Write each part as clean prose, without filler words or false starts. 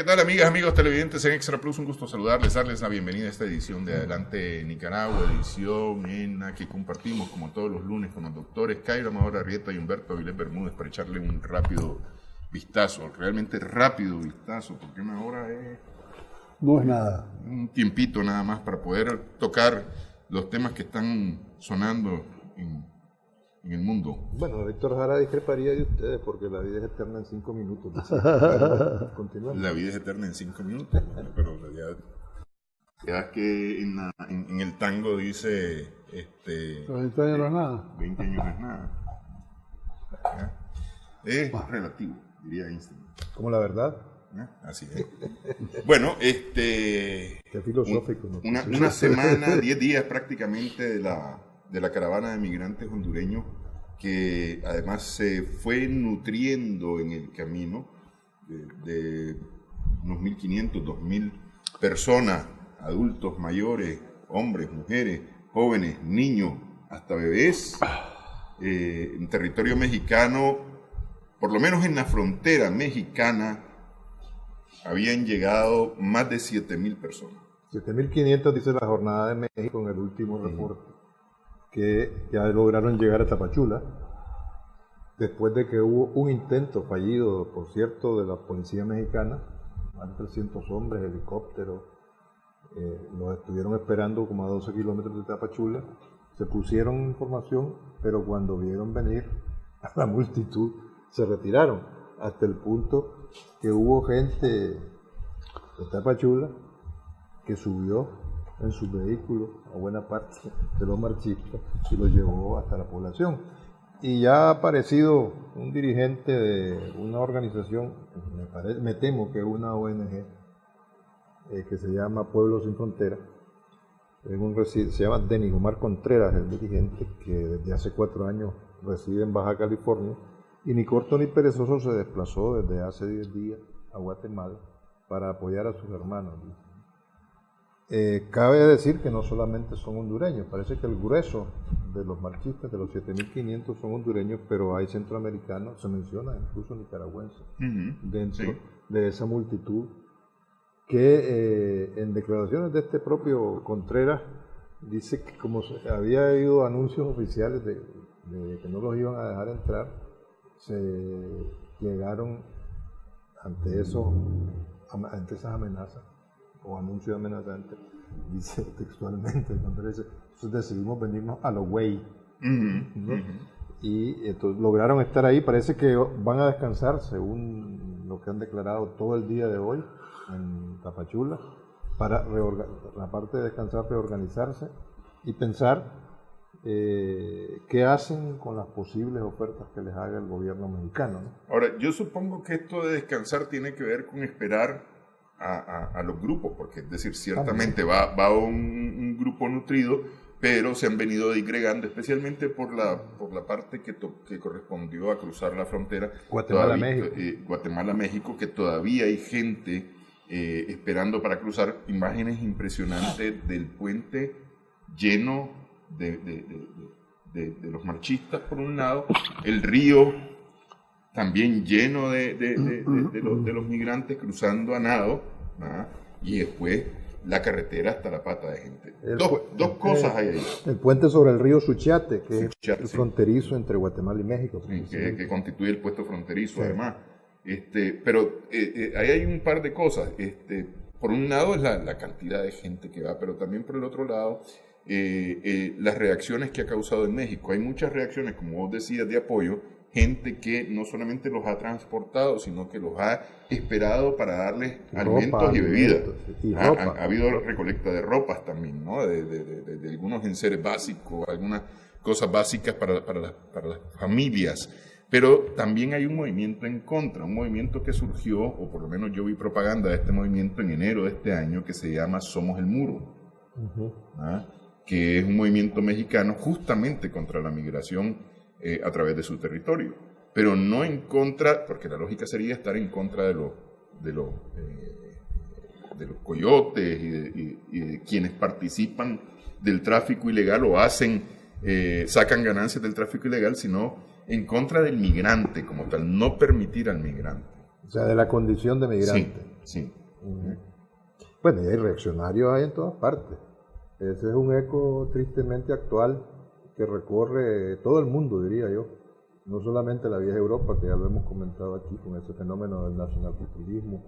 ¿qué tal, amigas, amigos televidentes en Extra Plus? Un gusto saludarles, darles la bienvenida a esta edición de Adelante Nicaragua, edición en la que compartimos, como todos los lunes, con los doctores Cairo Amador Arrieta y Humberto Avilés Bermúdez para echarle un rápido vistazo, realmente rápido vistazo, porque una hora es... No es nada. Un tiempito nada más para poder tocar los temas que están sonando en el mundo. Bueno, Víctor Jara discreparía de ustedes porque la vida es eterna en 5 minutos. Continuamos. La vida es eterna en 5 minutos, bueno, pero ya que en el tango dice... 20 años no es nada. 20 años no es nada. ¿Ya? Es relativo, diría Einstein. Como la verdad. Así es. Bueno, Qué filosófico. Una semana, 10 días prácticamente de la caravana de migrantes hondureños que además se fue nutriendo en el camino de unos 1.500, 2.000 personas, adultos, mayores, hombres, mujeres, jóvenes, niños, hasta bebés, en territorio mexicano, por lo menos en la frontera mexicana, habían llegado más de 7.000 personas. 7.500 dice la Jornada de México en el último reporte, que ya lograron llegar a Tapachula, después de que hubo un intento fallido, por cierto, de la policía mexicana, más de 300 hombres, helicópteros, los estuvieron esperando como a 12 kilómetros de Tapachula, se pusieron en formación, pero cuando vieron venir a la multitud, se retiraron, hasta el punto que hubo gente de Tapachula que subió en sus vehículos a buena parte de los marchistas y los llevó hasta la población. Y ya ha aparecido un dirigente de una organización, me temo que es una ONG, que se llama Pueblos Sin Fronteras. Se llama Denis Omar Contreras, el dirigente que desde hace 4 años reside en Baja California, y ni corto ni perezoso se desplazó desde hace 10 días a Guatemala para apoyar a sus hermanos. Cabe decir que no solamente son hondureños, parece que el grueso de los marchistas, de los 7.500 son hondureños, pero hay centroamericanos, se menciona incluso nicaragüenses, dentro de esa multitud, que en declaraciones de este propio Contreras dice que como había habido anuncios oficiales de que no los iban a dejar entrar, se llegaron ante esas amenazas o anuncios amenazantes, dice textualmente, entonces decidimos venirnos a los güey, ¿no? Y entonces lograron estar ahí, parece que van a descansar según lo que han declarado todo el día de hoy en Tapachula, para aparte de descansar, reorganizarse y pensar qué hacen con las posibles ofertas que les haga el gobierno mexicano, ¿no? Ahora, yo supongo que esto de descansar tiene que ver con esperar a los grupos, porque es decir, ciertamente va un grupo nutrido, pero se han venido disgregando, especialmente por la parte que correspondió a cruzar la frontera Guatemala-México, que todavía hay gente esperando para cruzar. Imágenes impresionantes del puente lleno de los marchistas por un lado, el río también lleno de los migrantes cruzando a nado, ¿verdad? Y después la carretera hasta la pata de gente. Dos cosas hay ahí. El puente sobre el río Suchiate, que es el fronterizo entre Guatemala y México. Que constituye el puesto fronterizo, además. Pero ahí hay un par de cosas. Por un lado es la cantidad de gente que va, pero también por el otro lado las reacciones que ha causado en México. Hay muchas reacciones, como vos decías, de apoyo, gente que no solamente los ha transportado, sino que los ha esperado para darles alimentos y bebidas. Ha habido recolecta de ropas también, ¿no? de algunos enseres básicos, algunas cosas básicas para las familias. Pero también hay un movimiento en contra, un movimiento que surgió, o por lo menos yo vi propaganda de este movimiento en enero de este año, que se llama Somos el Muro, que es un movimiento mexicano justamente contra la migración a través de su territorio, pero no en contra, porque la lógica sería estar en contra de los coyotes y de quienes participan del tráfico ilegal o sacan ganancias del tráfico ilegal, sino en contra del migrante como tal, no permitir al migrante. O sea, de la condición de migrante. Sí. Bueno, y hay reaccionarios en todas partes. Ese es un eco tristemente actual que recorre todo el mundo, diría yo. No solamente la vieja Europa, que ya lo hemos comentado aquí, con ese fenómeno del nacionalpopulismo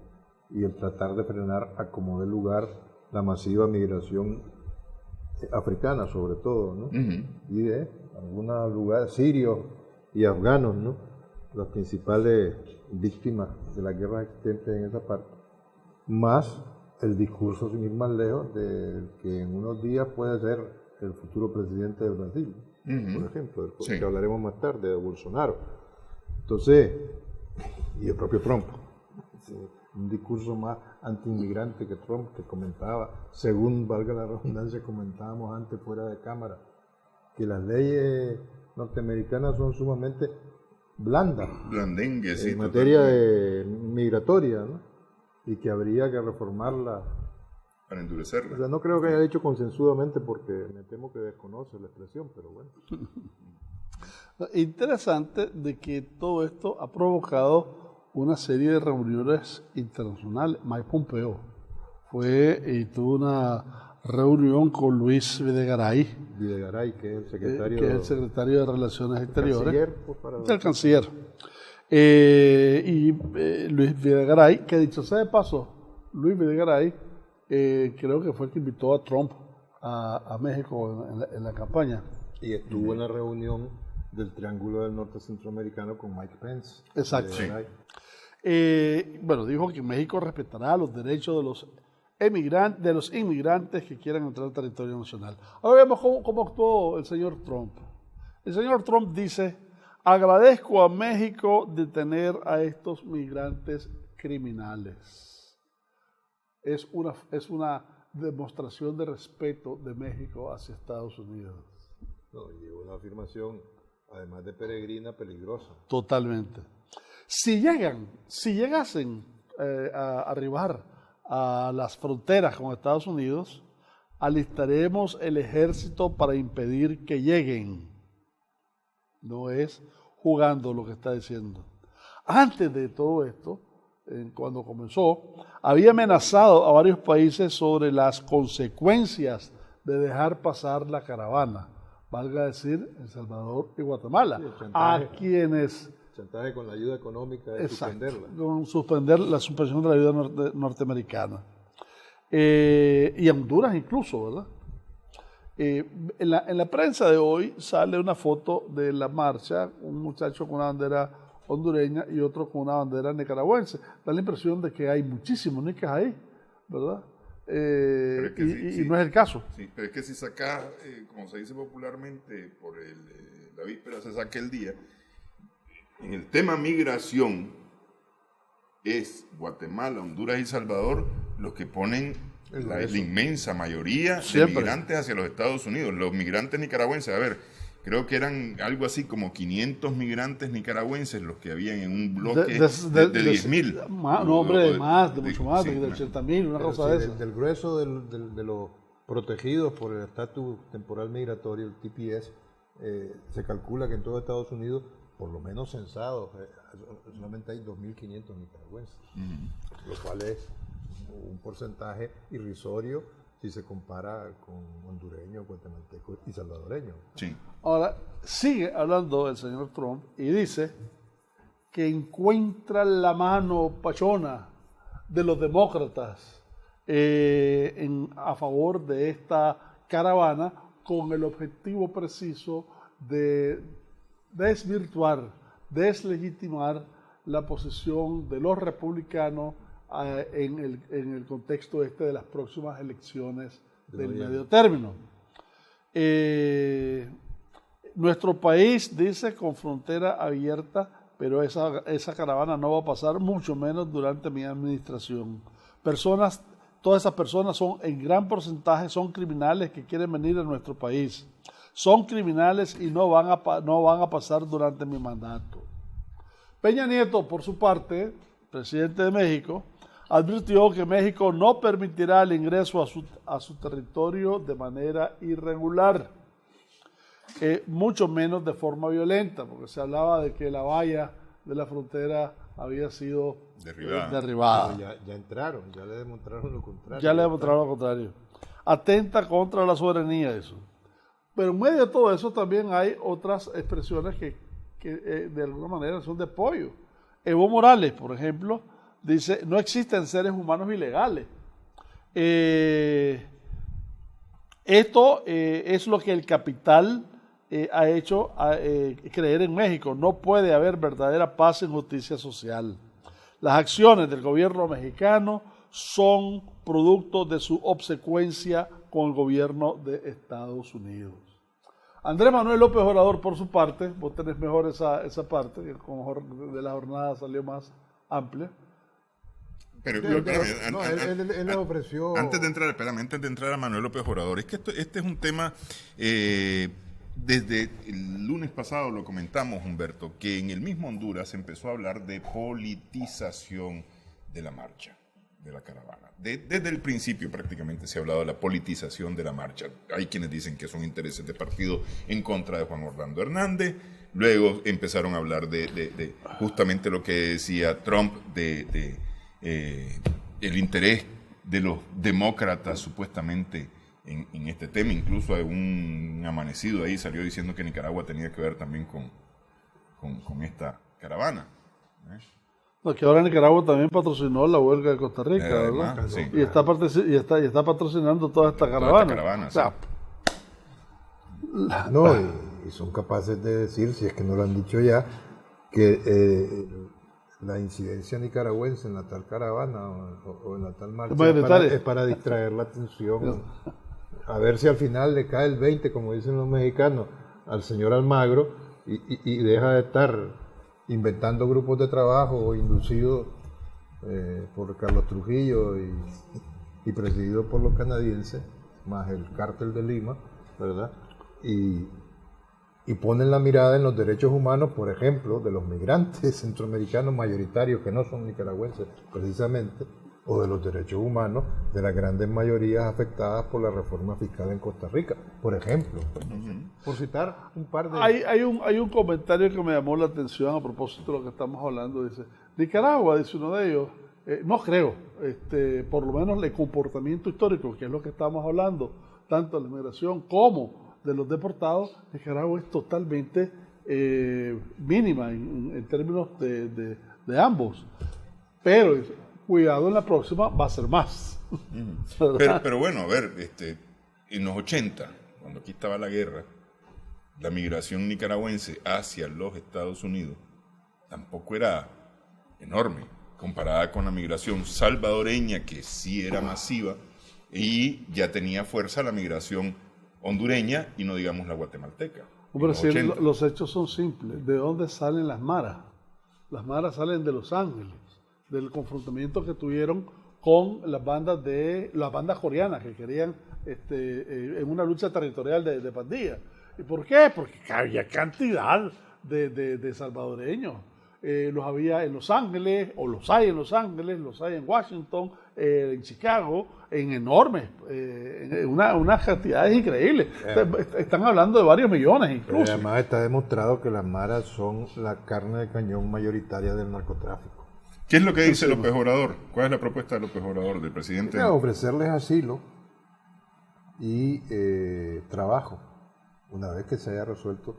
y el tratar de frenar a como dé lugar la masiva migración africana, sobre todo, ¿no? Y de algunos lugares sirios y afganos, ¿no? Las principales víctimas de las guerras existentes en esa parte. Más el discurso, sin ir más lejos, del que en unos días puede ser el futuro presidente del Brasil, por ejemplo, del que hablaremos más tarde, de Bolsonaro. Entonces, y el propio Trump, un discurso más anti-inmigrante que Trump, que comentaba, según, valga la redundancia, comentábamos antes fuera de cámara, que las leyes norteamericanas son sumamente blandas en materia migratoria, ¿no? Y que habría que reformarla para endurecerla. O sea, no creo que haya dicho consensuadamente porque me temo que desconoce la expresión, pero bueno. Interesante de que todo esto ha provocado una serie de reuniones internacionales. Mike Pompeo fue y tuvo una reunión con Luis Videgaray, que es el secretario, que es el secretario de Relaciones Exteriores, el canciller. Luis Videgaray, que dicho sea de paso, Luis Videgaray creo que fue el que invitó a Trump a México en la campaña. Y estuvo en la reunión del Triángulo del Norte Centroamericano con Mike Pence. Exacto. Bueno, dijo que México respetará los derechos de los inmigrantes que quieran entrar al territorio nacional. Ahora vemos cómo actuó el señor Trump. El señor Trump dice: agradezco a México de tener a estos migrantes criminales. Es una demostración de respeto de México hacia Estados Unidos. No, y una afirmación, además de peregrina, peligrosa. Totalmente. Si llegasen a arribar a las fronteras con Estados Unidos, alistaremos el ejército para impedir que lleguen. No es jugando lo que está diciendo. Antes de todo esto, cuando comenzó, había amenazado a varios países sobre las consecuencias de dejar pasar la caravana, valga decir, El Salvador y Guatemala, a quienes... Chantaje con la ayuda económica de suspenderla. Con la suspensión de la ayuda norteamericana. Y a Honduras incluso, ¿verdad? En la prensa de hoy sale una foto de la marcha, un muchacho con una bandera hondureña y otro con una bandera nicaragüense. Da la impresión de que hay muchísimos nicas ahí, ¿verdad? Y no es el caso. Sí, pero es que si saca, como se dice popularmente, por la víspera se saca el día, en el tema migración es Guatemala, Honduras y Salvador los que ponen la inmensa mayoría de migrantes hacia los Estados Unidos. Los migrantes nicaragüenses, a ver, creo que eran algo así como 500 migrantes nicaragüenses los que habían en un bloque de 10.000. No, hombre, de mucho más, de 80.000, una cosa de esa. Del grueso de los protegidos por el estatus temporal migratorio, el TPS, se calcula que en todo Estados Unidos, por lo menos censados, solamente hay 2.500 nicaragüenses, lo cual es un porcentaje irrisorio si se compara con hondureños, guatemaltecos y salvadoreños. Sí. Ahora, sigue hablando el señor Trump y dice que encuentra la mano pachona de los demócratas a favor de esta caravana con el objetivo preciso de desvirtuar, deslegitimar la posición de los republicanos en el contexto de las próximas elecciones del medio término. Nuestro país dice con frontera abierta, pero esa caravana no va a pasar, mucho menos durante mi administración. Todas esas personas son en gran porcentaje son criminales que quieren venir a nuestro país. Son criminales y no van a pasar durante mi mandato. Peña Nieto, por su parte, presidente de México, advirtió que México no permitirá el ingreso a su territorio de manera irregular, mucho menos de forma violenta, porque se hablaba de que la valla de la frontera había sido derribada. Pero ya entraron, ya le demostraron lo contrario. Ya le demostraron lo contrario. Atenta contra la soberanía eso. Pero en medio de todo eso también hay otras expresiones que de alguna manera son de apoyo. Evo Morales, por ejemplo, dice, no existen seres humanos ilegales. Esto es lo que el capital ha hecho creer en México. No puede haber verdadera paz sin justicia social. Las acciones del gobierno mexicano son producto de su obsecuencia con el gobierno de Estados Unidos. Andrés Manuel López Obrador, por su parte, vos tenés mejor esa parte, que mejor de la jornada salió más amplia. Pero él le ofreció... Antes de entrar a Manuel López Obrador, es que este es un tema, desde el lunes pasado lo comentamos, Humberto, que en el mismo Honduras se empezó a hablar de politización de la marcha, de la caravana. Desde el principio prácticamente se ha hablado de la politización de la marcha. Hay quienes dicen que son intereses de partido en contra de Juan Orlando Hernández. Luego empezaron a hablar de justamente lo que decía Trump, el interés de los demócratas supuestamente en este tema. Incluso un amanecido ahí salió diciendo que Nicaragua tenía que ver también con esta caravana. No, que ahora Nicaragua también patrocinó la huelga de Costa Rica, además, ¿verdad? sí. Y está patrocinando toda esta caravana. O sea, no, y son capaces de decir, si es que no lo han dicho ya, que la incidencia nicaragüense en la tal caravana o en la tal marcha es para distraer la atención, a ver si al final le cae el 20, como dicen los mexicanos, al señor Almagro y deja de estar inventando grupos de trabajo inducidos por Carlos Trujillo y presididos por los canadienses, más el cártel de Lima, ¿verdad? Y ponen la mirada en los derechos humanos, por ejemplo, de los migrantes centroamericanos mayoritarios que no son nicaragüenses precisamente, o de los derechos humanos de las grandes mayorías afectadas por la reforma fiscal en Costa Rica, por ejemplo. Por citar un par de... Hay un comentario que me llamó la atención a propósito de lo que estamos hablando. Dice, Nicaragua, dice uno de ellos, no creo, por lo menos el comportamiento histórico, que es lo que estamos hablando, tanto de la migración como de los deportados, Nicaragua es totalmente mínima en términos de ambos. Pero cuidado, en la próxima va a ser más. Pero bueno, a ver, en los 80, cuando aquí estaba la guerra, la migración nicaragüense hacia los Estados Unidos tampoco era enorme, comparada con la migración salvadoreña, que sí era masiva, y ya tenía fuerza la migración hondureña y no digamos la guatemalteca. Pero si los hechos son simples. ¿De dónde salen las maras? Las maras salen de Los Ángeles, del confrontamiento que tuvieron con las bandas coreanas que querían en una lucha territorial de pandillas. ¿Y por qué? Porque había cantidad de salvadoreños. Los había en Los Ángeles, o los hay en Los Ángeles, los hay en Washington, en Chicago, en enormes, unas cantidades increíbles. Están hablando de varios millones incluso. Pero además está demostrado que las maras son la carne de cañón mayoritaria del narcotráfico. ¿Qué es lo que dice López Obrador? ¿Cuál es la propuesta de López Obrador, del presidente? Ofrecerles asilo y trabajo, una vez que se haya resuelto,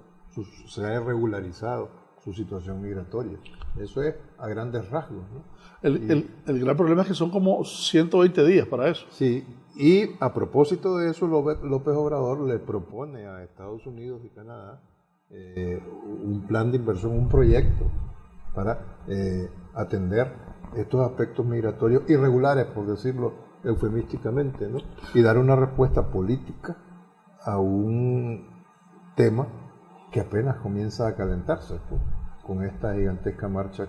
se haya regularizado su situación migratoria. Eso es a grandes rasgos, ¿no? El gran problema es que son como 120 días para eso. Sí, y a propósito de eso, López Obrador le propone a Estados Unidos y Canadá un plan de inversión, un proyecto para atender estos aspectos migratorios irregulares, por decirlo eufemísticamente, ¿no? Y dar una respuesta política a un tema que apenas comienza a calentarse, pues, con esta gigantesca marcha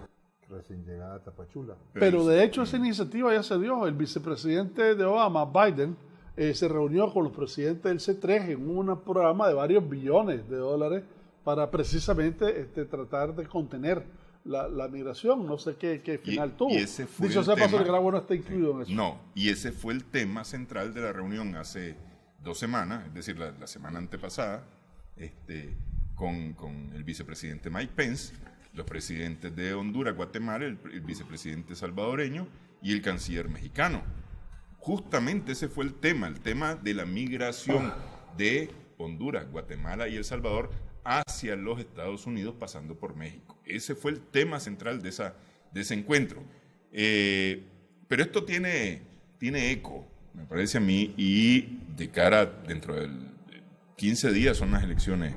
recién llegada a Tapachula. Pero de hecho esa iniciativa ya se dio. El vicepresidente de Obama, Biden, se reunió con los presidentes del C3 en un programa de varios billones de dólares para precisamente tratar de contener la migración. No sé qué final tuvo. Y ese fue dicho sea paso, Nicaragua no está incluido en eso. No, y ese fue el tema central de la reunión hace 2 semanas, es decir, la semana antepasada, con el vicepresidente Mike Pence, los presidentes de Honduras, Guatemala, el vicepresidente salvadoreño y el canciller mexicano. Justamente ese fue el tema de la migración de Honduras, Guatemala y El Salvador hacia los Estados Unidos pasando por México. Ese fue el tema central de ese encuentro. Pero esto tiene eco, me parece a mí, y de cara dentro de 15 días son las elecciones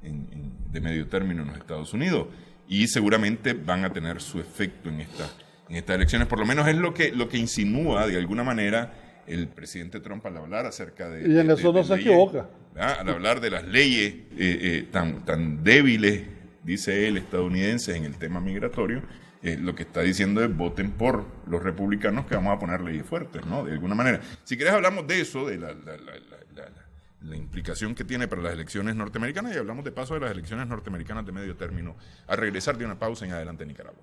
de medio término en los Estados Unidos y seguramente van a tener su efecto en estas elecciones. Por lo menos es lo que insinúa de alguna manera el presidente Trump al hablar acerca de... Y en eso no se equivoca. Al hablar de las leyes tan débiles, dice él, estadounidenses en el tema migratorio, lo que está diciendo es voten por los republicanos que vamos a poner leyes fuertes, ¿no? De alguna manera. Si querés hablamos de eso, de la implicación que tiene para las elecciones norteamericanas, y hablamos de paso de las elecciones norteamericanas de medio término, a regresar de una pausa en Adelante Nicaragua.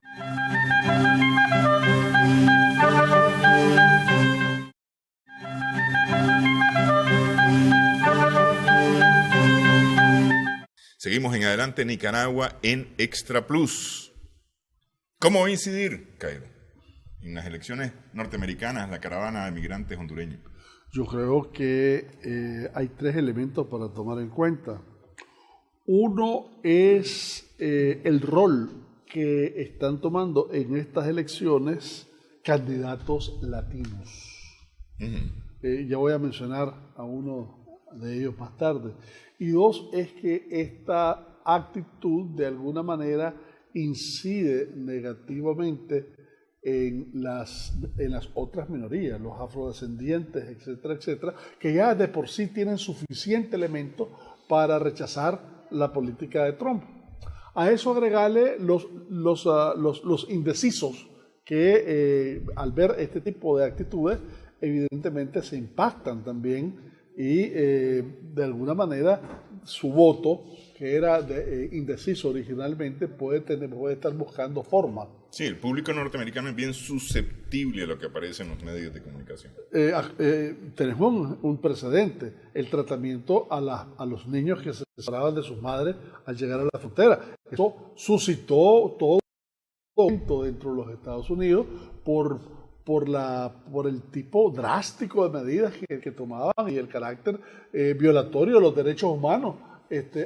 Seguimos en Adelante Nicaragua en Extra Plus. ¿Cómo va a incidir, Cairo, en las elecciones norteamericanas la caravana de migrantes hondureños? Yo creo que hay 3 elementos para tomar en cuenta. Uno es el rol que están tomando en estas elecciones candidatos latinos. Ya voy a mencionar a uno de ellos más tarde. Y 2 es que esta actitud de alguna manera incide negativamente en las otras minorías, los afrodescendientes, etcétera, etcétera, que ya de por sí tienen suficiente elemento para rechazar la política de Trump. A eso agregarle los indecisos que al ver este tipo de actitudes evidentemente se impactan también y de alguna manera su voto, que era indeciso originalmente, puede estar buscando forma. Sí, el público norteamericano es bien susceptible a lo que aparece en los medios de comunicación. Tenemos un precedente, el tratamiento a los niños que se separaban de sus madres al llegar a la frontera. Eso suscitó todo dentro de los Estados Unidos por el tipo drástico de medidas que tomaban y el carácter violatorio de los derechos humanos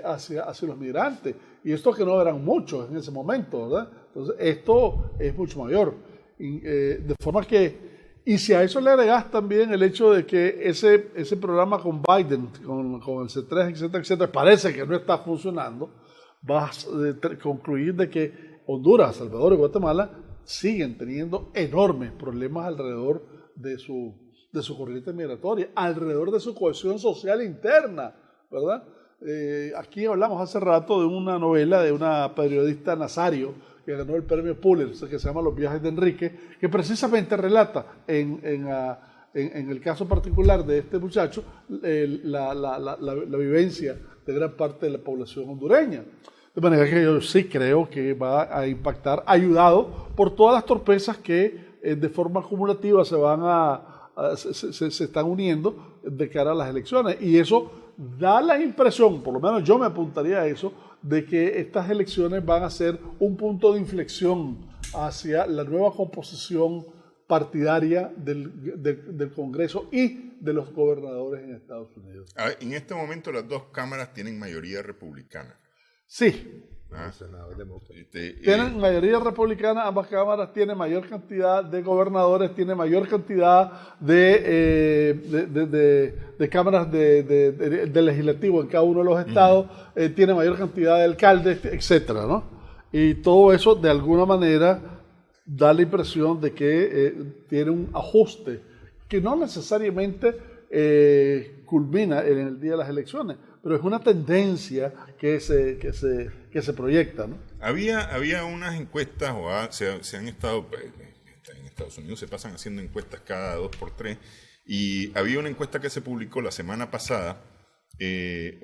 hacia los migrantes. Y esto que no eran muchos en ese momento, ¿verdad? Entonces, esto es mucho mayor. De forma que, y si a eso le agregas también el hecho de que ese programa con Biden, con el C3, etcétera, etcétera, parece que no está funcionando, vas a concluir de que Honduras, Salvador y Guatemala siguen teniendo enormes problemas alrededor de su corriente migratoria, alrededor de su cohesión social interna, ¿verdad? Aquí hablamos hace rato de una novela de una periodista Nazario que ganó el premio Pulitzer, que se llama Los viajes de Enrique, que precisamente relata en el caso particular de este muchacho la vivencia de gran parte de la población hondureña. De manera que yo sí creo que va a impactar, ayudado por todas las torpezas que de forma acumulativa se están uniendo de cara a las elecciones. Y eso da la impresión, por lo menos yo me apuntaría a eso, de que estas elecciones van a ser un punto de inflexión hacia la nueva composición partidaria del Congreso y de los gobernadores en Estados Unidos. En este momento las 2 cámaras tienen mayoría republicana. Sí. Tienen mayoría republicana, ambas cámaras tienen mayor cantidad de gobernadores, tienen mayor cantidad de cámaras de legislativo en cada uno de los estados, tiene mayor cantidad de alcaldes, etcétera, ¿no? Y todo eso de alguna manera da la impresión de que tiene un ajuste que no necesariamente culmina en el día de las elecciones, pero es una tendencia que se proyecta, ¿no? Había unas encuestas, se han estado, en Estados Unidos se pasan haciendo encuestas cada 2 por 3, y había una encuesta que se publicó la semana pasada, en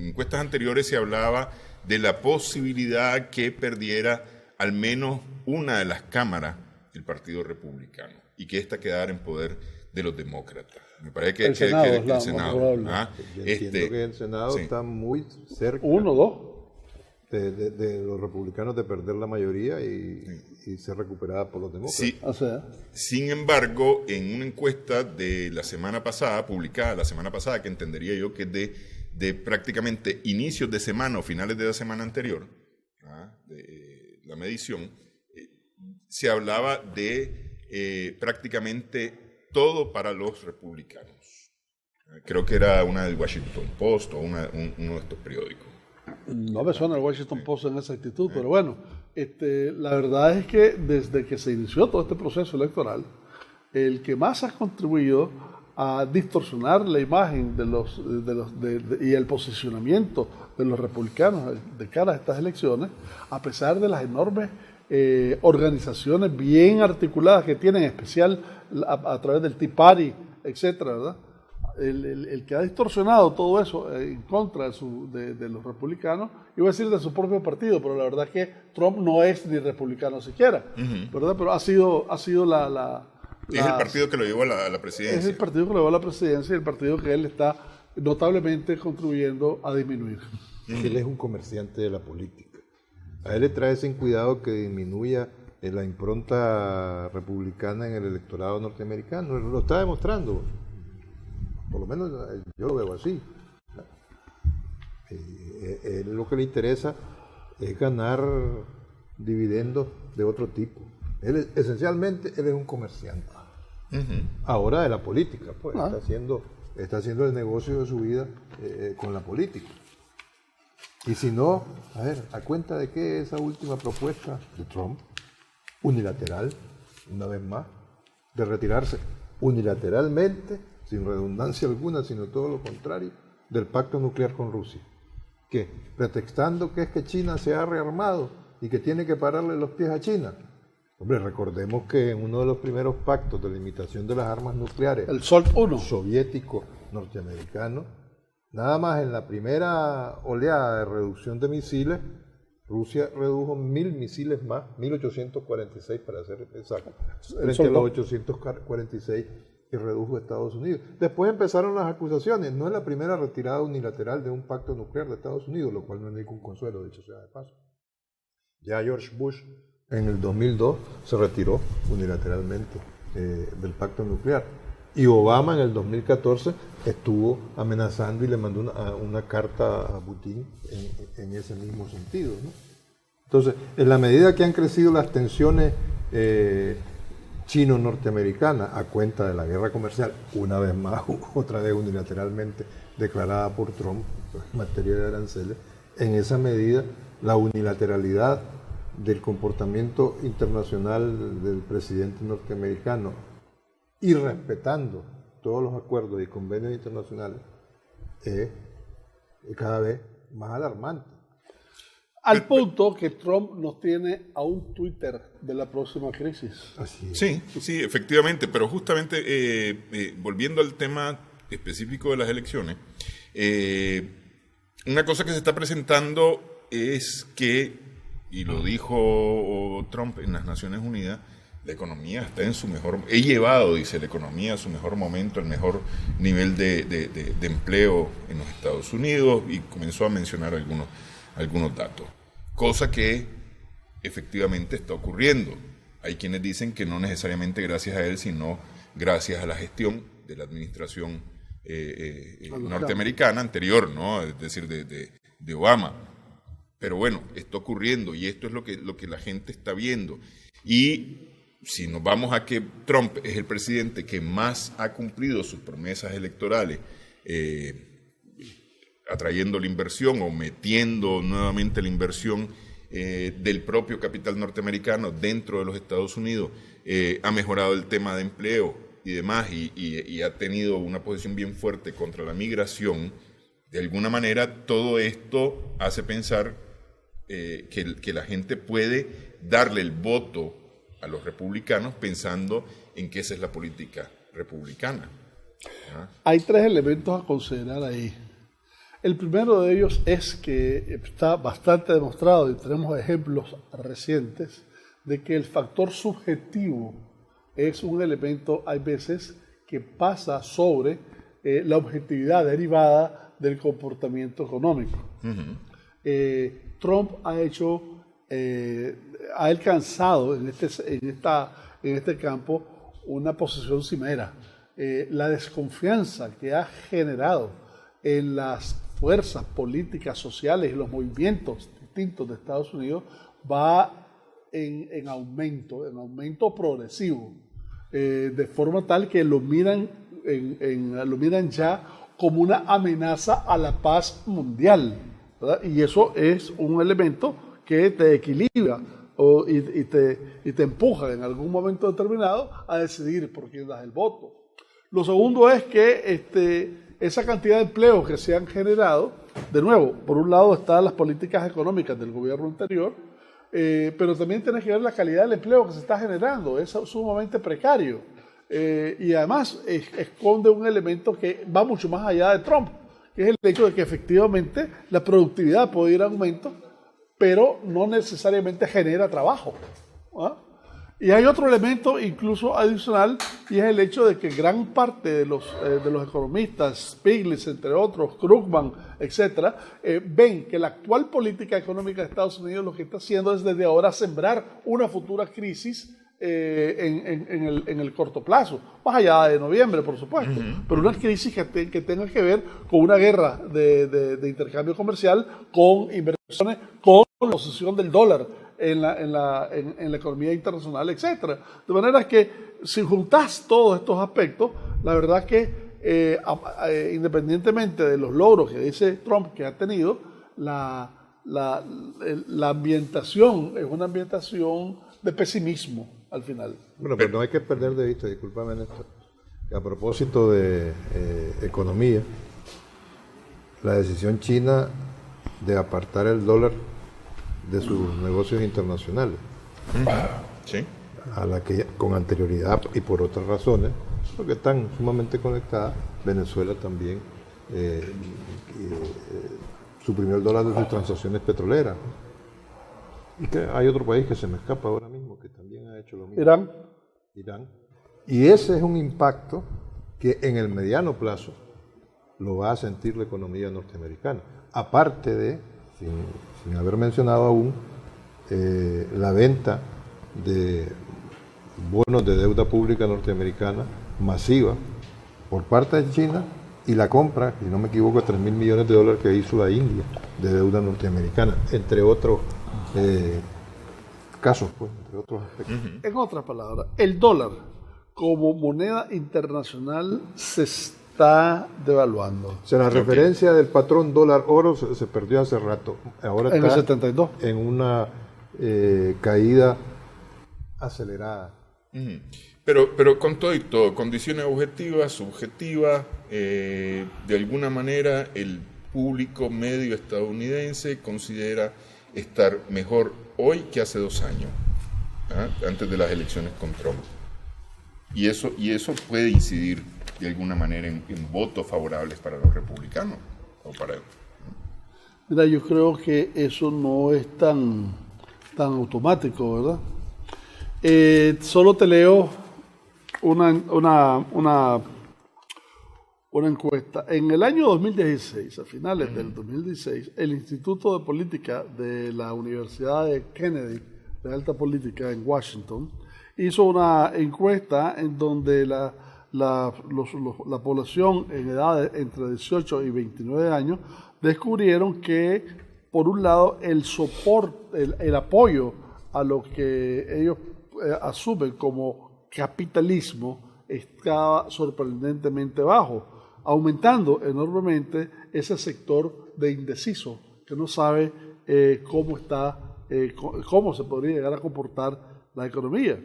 encuestas anteriores se hablaba de la posibilidad que perdiera al menos una de las cámaras el Partido Republicano, y que ésta quedara en poder de los demócratas. Me parece que el Senado. Yo entiendo que el Senado está muy cerca. 1 o 2. de los republicanos de perder la mayoría y ser recuperada por los demócratas. Sí. O sea, Sin embargo, en una encuesta de la semana pasada, publicada la semana pasada, que entendería yo que es de prácticamente inicios de semana o finales de la semana anterior, de la medición, se hablaba de prácticamente todo para los republicanos. Creo que era una del Washington Post o uno de estos periódicos. no me suena el Washington Post en esa actitud, pero bueno, la verdad es que desde que se inició todo este proceso electoral, el que más ha contribuido a distorsionar la imagen y el posicionamiento de los republicanos de cara a estas elecciones, a pesar de las enormes organizaciones bien articuladas que tienen, en especial a través del Tea Party, etcétera, ¿verdad? El que ha distorsionado todo eso en contra de los republicanos, iba a decir de su propio partido, pero la verdad es que Trump no es ni republicano siquiera, ¿verdad? Pero ha sido es el partido que lo llevó a la presidencia. Es el partido que lo llevó a la presidencia y el partido que él está notablemente contribuyendo a disminuir. Él es un comerciante de la política. A él le trae sin cuidado que disminuya la impronta republicana en el electorado norteamericano. Lo está demostrando. Por lo menos yo lo veo así. Lo que le interesa es ganar dividendos de otro tipo. Esencialmente, él es un comerciante. Ahora de la política, pues, está haciendo el negocio de su vida con la política. Y si no, a cuenta de que esa última propuesta de Trump, unilateral, una vez más, de retirarse unilateralmente, sin redundancia alguna, sino todo lo contrario, del pacto nuclear con Rusia. ¿Qué? Pretextando que es que China se ha rearmado y que tiene que pararle los pies a China. Hombre, recordemos que en uno de los primeros pactos de limitación de las armas nucleares, El SALT I, soviético norteamericano, nada más en la primera oleada de reducción de misiles, Rusia redujo 1.000 misiles más, 1.846 para ser exacto, frente a los 846 que redujo Estados Unidos. Después empezaron las acusaciones. No es la primera retirada unilateral de un pacto nuclear de Estados Unidos, lo cual no es ningún consuelo, dicho sea de paso. Ya George Bush en el 2002 se retiró unilateralmente del pacto nuclear. Y Obama en el 2014 estuvo amenazando y le mandó una carta a Putin en ese mismo sentido, ¿no? Entonces, en la medida que han crecido las tensiones chino-norteamericanas a cuenta de la guerra comercial, una vez más, otra vez unilateralmente declarada por Trump en materia de aranceles, en esa medida la unilateralidad del comportamiento internacional del presidente norteamericano y respetando todos los acuerdos y convenios internacionales es cada vez más alarmante. Al punto que Trump nos tiene a un Twitter de la próxima crisis. Así es. Sí, efectivamente, pero justamente volviendo al tema específico de las elecciones, una cosa que se está presentando es que, y lo dijo Trump en las Naciones Unidas, la economía está en su mejor... He llevado, dice, la economía a su mejor momento, el mejor nivel de empleo en los Estados Unidos, y comenzó a mencionar algunos datos. Cosa que efectivamente está ocurriendo. Hay quienes dicen que no necesariamente gracias a él, sino gracias a la gestión de la administración norteamericana anterior, ¿no? Es decir, de Obama. Pero bueno, está ocurriendo y esto es lo que la gente está viendo. Y si nos vamos a que Trump es el presidente que más ha cumplido sus promesas electorales, atrayendo la inversión o metiendo nuevamente la inversión del propio capital norteamericano dentro de los Estados Unidos, ha mejorado el tema de empleo y demás, y ha tenido una posición bien fuerte contra la migración. De alguna manera, todo esto hace pensar que la gente puede darle el voto a los republicanos pensando en que esa es la política republicana. Hay tres elementos a considerar ahí. El primero de ellos es que está bastante demostrado, y tenemos ejemplos recientes, de que el factor subjetivo es un elemento, hay veces, que pasa sobre la objetividad derivada del comportamiento económico. Trump ha alcanzado en este campo una posición cimera. La desconfianza que ha generado en las fuerzas políticas, sociales y los movimientos distintos de Estados Unidos va en aumento progresivo, de forma tal que lo miran ya como una amenaza a la paz mundial, ¿verdad? Y eso es un elemento que te equilibra y te empuja en algún momento determinado a decidir por quién das el voto. Lo segundo es que esa cantidad de empleos que se han generado, de nuevo, por un lado están las políticas económicas del gobierno anterior, pero también tienes que ver la calidad del empleo que se está generando, es sumamente precario. Y además esconde un elemento que va mucho más allá de Trump, que es el hecho de que efectivamente la productividad puede ir a aumento, pero no necesariamente genera trabajo, ¿ah? Y hay otro elemento incluso adicional, y es el hecho de que gran parte de los economistas, Stiglitz entre otros, Krugman, etcétera, ven que la actual política económica de Estados Unidos lo que está haciendo es desde ahora sembrar una futura crisis en el corto plazo, más allá de noviembre, por supuesto, pero una crisis que tenga que ver con una guerra de intercambio comercial, con inversiones, con la posición del dólar en la economía internacional, etcétera. De manera que si juntas todos estos aspectos, la verdad que independientemente de los logros que dice Trump que ha tenido, la ambientación es una ambientación de pesimismo al final. Bueno, pero no hay que perder de vista, discúlpame Néstor, que a propósito de economía, la decisión china de apartar el dólar de sus negocios internacionales, ¿sí? A la que con anterioridad y por otras razones, porque están sumamente conectadas, Venezuela también suprimió el dólar de sus transacciones petroleras. Y que hay otro país que se me escapa ahora mismo que también ha hecho lo mismo. Irán. Y ese es un impacto que en el mediano plazo lo va a sentir la economía norteamericana. Aparte de, sin haber mencionado aún, la venta de bonos de deuda pública norteamericana masiva por parte de China y la compra, si no me equivoco, de $3.000 millones que hizo la India de deuda norteamericana, entre otros casos, pues, entre otros aspectos. En otras palabras, el dólar como moneda internacional se está devaluando. O sea, la referencia del patrón dólar-oro se perdió hace rato. Ahora en está el 72. En una caída acelerada. Pero con todo y todo, condiciones objetivas, subjetivas, de alguna manera el público medio estadounidense considera estar mejor hoy que hace 2 años, antes de las elecciones con Trump. Y eso puede incidir de alguna manera en votos favorables para los republicanos o para él. Mira, yo creo que eso no es tan automático, ¿verdad? Solo te leo una encuesta. En el año 2016, a finales del 2016, el Instituto de Política de la Universidad de Kennedy, de Alta Política en Washington, hizo una encuesta en donde la población en edades entre 18 y 29 años descubrieron que, por un lado, el soporte, el apoyo a lo que ellos asumen como capitalismo estaba sorprendentemente bajo, aumentando enormemente ese sector de indeciso que no sabe cómo se podría llegar a comportar la economía.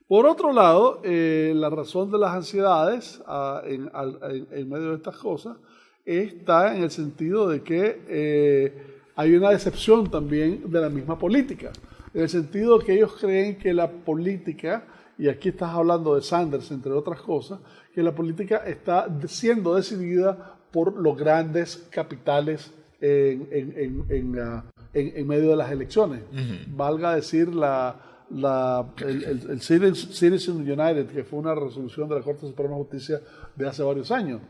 Por otro lado, la razón de las ansiedades en medio de estas cosas está en el sentido de que hay una decepción también de la misma política, en el sentido de que ellos creen que la política, y aquí estás hablando de Sanders, entre otras cosas, que la política está siendo decidida por los grandes capitales en medio de las elecciones. Valga decir el Citizens United, que fue una resolución de la Corte Suprema de Justicia de hace varios años.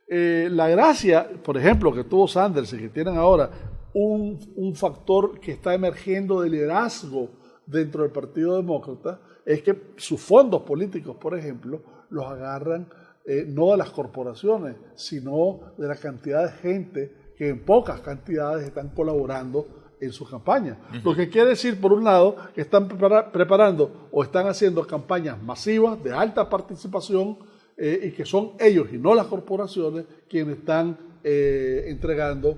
La gracia, por ejemplo, que tuvo Sanders y que tienen ahora un factor que está emergiendo de liderazgo dentro del Partido Demócrata es que sus fondos políticos, por ejemplo, los agarran no de las corporaciones, sino de la cantidad de gente que en pocas cantidades están colaborando en su campaña. Lo que quiere decir, por un lado, que están preparando o están haciendo campañas masivas de alta participación y que son ellos y no las corporaciones quienes están entregando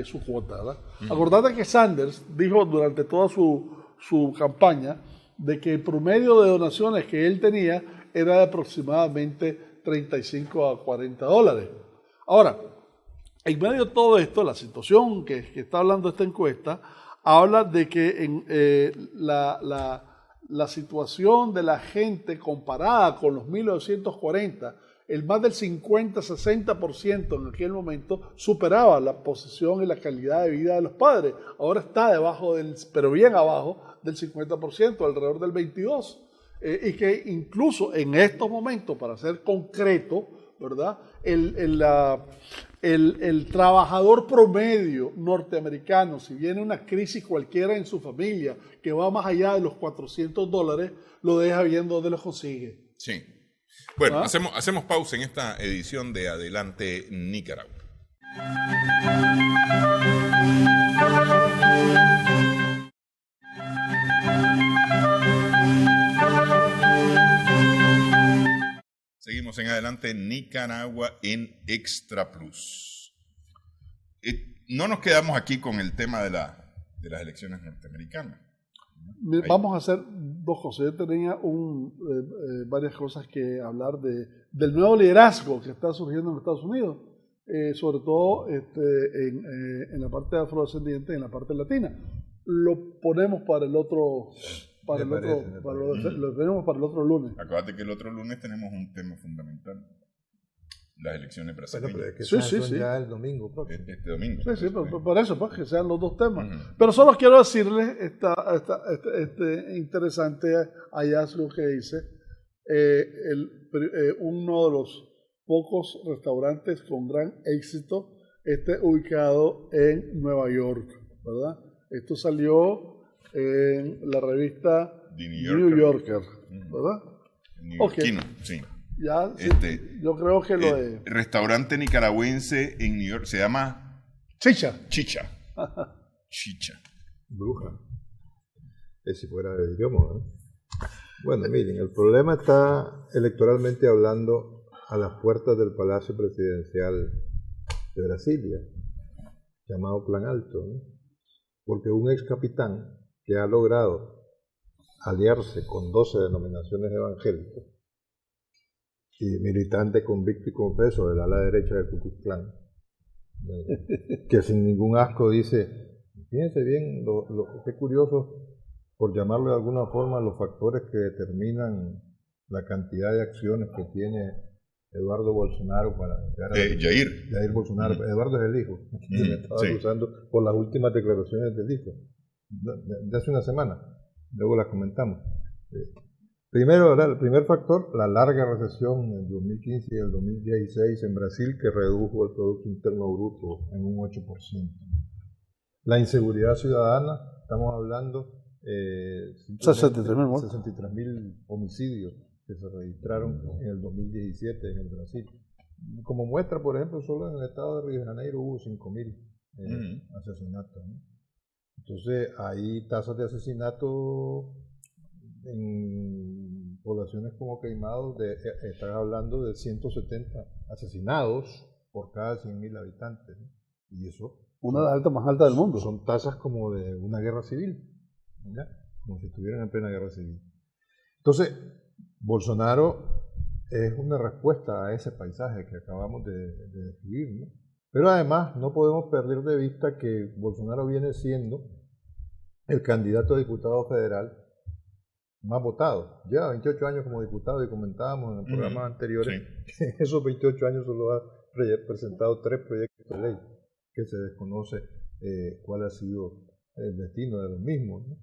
su cuota, ¿verdad? Acordate que Sanders dijo durante toda su campaña de que el promedio de donaciones que él tenía era de aproximadamente 35 a 40 dólares. Ahora, en medio de todo esto, la situación que está hablando esta encuesta habla de que la situación de la gente comparada con los 1940, el más del 50-60% en aquel momento superaba la posición y la calidad de vida de los padres. Ahora está debajo pero bien abajo del 50%, alrededor del 22%. Y que incluso en estos momentos, para ser concreto, ¿verdad? El trabajador promedio norteamericano, si viene una crisis cualquiera en su familia que va más allá de los 400 dólares, lo deja viendo dónde los consigue. Sí. Bueno, hacemos pausa en esta edición de Adelante Nicaragua. Seguimos en Adelante Nicaragua en Extra Plus. No nos quedamos aquí con el tema de las elecciones norteamericanas. Vamos a hacer dos cosas. Yo tenía varias cosas que hablar del nuevo liderazgo que está surgiendo en Estados Unidos, sobre todo en la parte afrodescendiente y en la parte latina. Lo ponemos para el otro... Lo tenemos para el otro lunes. Acuérdate que el otro lunes tenemos un tema fundamental. Las elecciones brasileñas. Bueno, pero es que son ya el domingo próximo. Este domingo. Sí, por eso, pues, que sean los dos temas. Pero solo quiero decirles este interesante hallazgo que hice. Uno de los pocos restaurantes con gran éxito ubicado en Nueva York, ¿verdad? Esto salió en la revista The New Yorker, ¿verdad? Neoyorquino, sí. Ya, yo creo que lo de... Restaurante nicaragüense en New York se llama... Chicha. Chicha. Bruja. Si fuera de idioma, ¿no? Bueno, miren, el problema está electoralmente hablando a las puertas del Palacio Presidencial de Brasilia, llamado Plan Alto, ¿no? Porque un ex capitán que ha logrado aliarse con 12 denominaciones evangélicas y militante convicto y confeso del ala derecha del Ku Klux Klan, que sin ningún asco dice, fíjense bien, qué curioso, por llamarlo de alguna forma, los factores que determinan la cantidad de acciones que tiene Eduardo Bolsonaro para llegar a... Jair Bolsonaro. Eduardo es el hijo. Me estaba acusando por las últimas declaraciones del hijo de hace una semana. Luego las comentamos. Primero, el primer factor, la larga recesión en el 2015 y el 2016 en Brasil, que redujo el Producto Interno Bruto en un 8%. La inseguridad ciudadana, estamos hablando 63.000 homicidios que se registraron en el 2017 en el Brasil. Como muestra, por ejemplo, solo en el estado de Río de Janeiro hubo 5.000 asesinatos, ¿no? Entonces, hay tasas de asesinato en poblaciones como Queimados, están hablando de 170 asesinados por cada 100.000 habitantes, ¿no? Y eso... Una de las altas más altas del mundo. Son tasas como de una guerra civil, ¿verdad? Como si estuvieran en plena guerra civil. Entonces, Bolsonaro es una respuesta a ese paisaje que acabamos de describir, ¿no? Pero además no podemos perder de vista que Bolsonaro viene siendo el candidato a diputado federal más votado. Lleva 28 años como diputado y comentábamos en el programa anteriores que en esos 28 años solo ha presentado 3 proyectos de ley que se desconoce cuál ha sido el destino de los mismos, ¿no?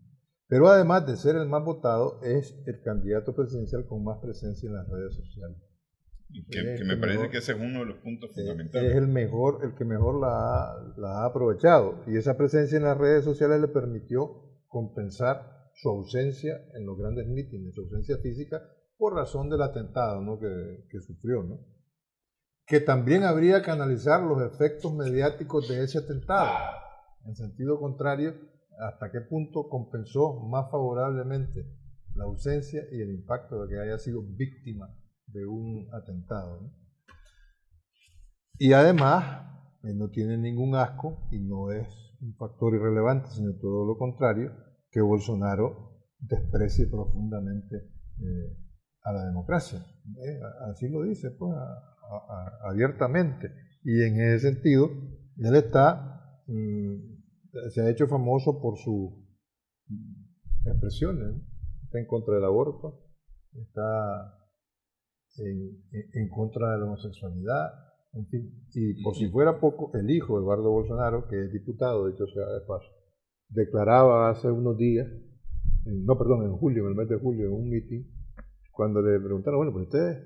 Pero además de ser el más votado, es el candidato presidencial con más presencia en las redes sociales. Que me parece que ese es uno de los puntos fundamentales. Es el que mejor la ha aprovechado. Y esa presencia en las redes sociales le permitió compensar su ausencia en los grandes mítines, su ausencia física, por razón del atentado, ¿no? que sufrió, ¿no? Que también habría que analizar los efectos mediáticos de ese atentado. En sentido contrario, hasta qué punto compensó más favorablemente la ausencia y el impacto de que haya sido víctima de un atentado, ¿no? Y además, no tiene ningún asco y no es un factor irrelevante, sino todo lo contrario, que Bolsonaro desprecie profundamente a la democracia. Así lo dice, pues, abiertamente. Y en ese sentido, él se ha hecho famoso por sus expresiones, ¿no? Está en contra del aborto, está en contra de la homosexualidad, en fin. Y por si fuera poco, el hijo, Eduardo Bolsonaro, que es diputado, dicho sea de paso, declaraba hace unos días, en julio, en el mes de julio, en un meeting, cuando le preguntaron, bueno, pues ustedes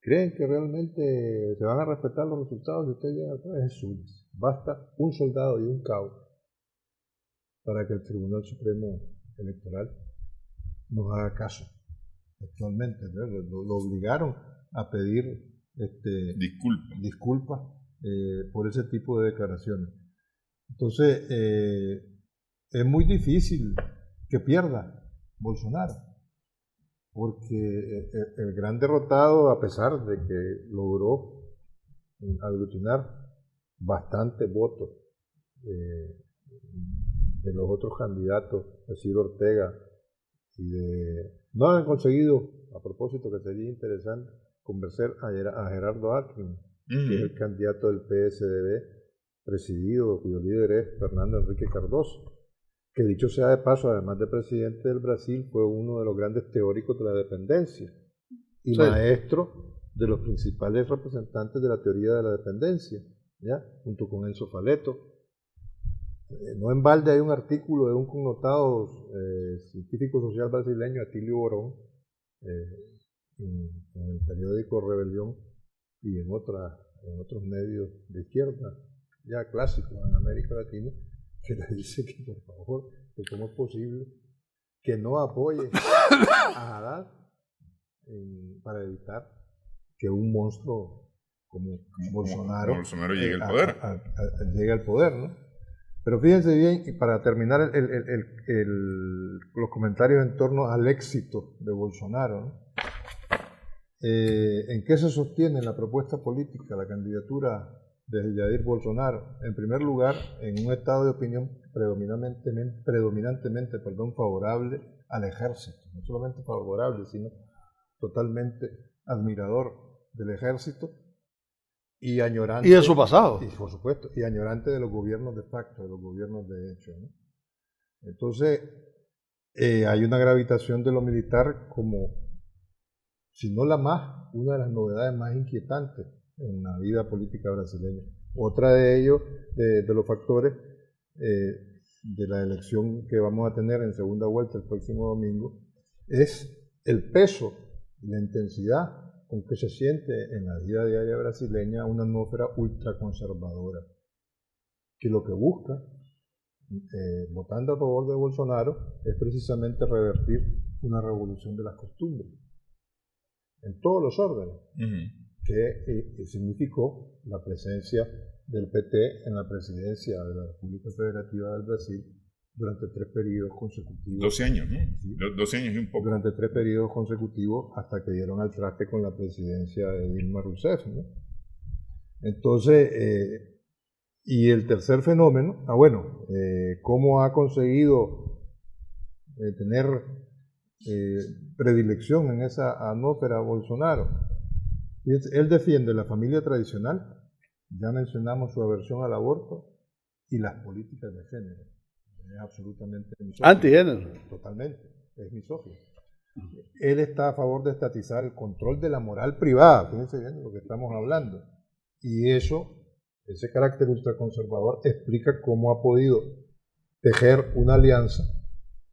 creen que realmente se van a respetar los resultados de ustedes llegan a Jesús. Basta un soldado y un cabo para que el Tribunal Supremo Electoral nos haga caso. Actualmente, ¿no? Lo obligaron a pedir disculpas por ese tipo de declaraciones. Entonces, es muy difícil que pierda Bolsonaro, porque el gran derrotado, a pesar de que logró aglutinar bastantes votos de los otros candidatos, de Ciro Ortega, no han conseguido, a propósito que sería interesante, convencer a Gerardo Alckmin, que es el candidato del PSDB, presidido, cuyo líder es Fernando Henrique Cardoso, que dicho sea de paso, además de presidente del Brasil, fue uno de los grandes teóricos de la dependencia y maestro de los principales representantes de la teoría de la dependencia, ¿ya? Junto con Enzo Faleto. No en balde hay un artículo de un connotado científico social brasileño, Atílio Borón, en el periódico Rebelión y en otros medios de izquierda, ya clásicos en América Latina, que le dice que por favor, que cómo es posible que no apoye a Haddad para evitar que un monstruo como Bolsonaro llegue al poder. Llegue al poder, ¿no? Pero fíjense bien, y para terminar los comentarios en torno al éxito de Bolsonaro, ¿no? ¿En qué se sostiene la propuesta política, la candidatura de Jair Bolsonaro? En primer lugar, en un estado de opinión predominantemente favorable al ejército, no solamente favorable, sino totalmente admirador del ejército y añorante. Y de su pasado. Y por supuesto, y añorante de los gobiernos de facto, de los gobiernos de hecho, ¿no? Entonces, hay una gravitación de lo militar como, si no la más, una de las novedades más inquietantes en la vida política brasileña. Otra de ellos, de los factores de la elección que vamos a tener en segunda vuelta el próximo domingo, es el peso y la intensidad con que se siente en la vida diaria brasileña una atmósfera ultraconservadora, que lo que busca, votando a favor de Bolsonaro, es precisamente revertir una revolución de las costumbres, en todos los órdenes, que significó la presencia del PT en la presidencia de la República Federativa del Brasil durante 3 periodos consecutivos. 12 años, ¿no? Sí. 12 años y un poco. Durante 3 periodos consecutivos hasta que dieron al traste con la presidencia de Dilma Rousseff, ¿no? Entonces, y el tercer fenómeno, ¿cómo ha conseguido tener predilección en esa atmósfera Bolsonaro? Él defiende la familia tradicional, ya mencionamos su aversión al aborto, y las políticas de género. Es absolutamente misógino. Antigénero. Totalmente, es misógino. Él está a favor de estatizar el control de la moral privada, fíjense bien de lo que estamos hablando. Y ese carácter ultraconservador explica cómo ha podido tejer una alianza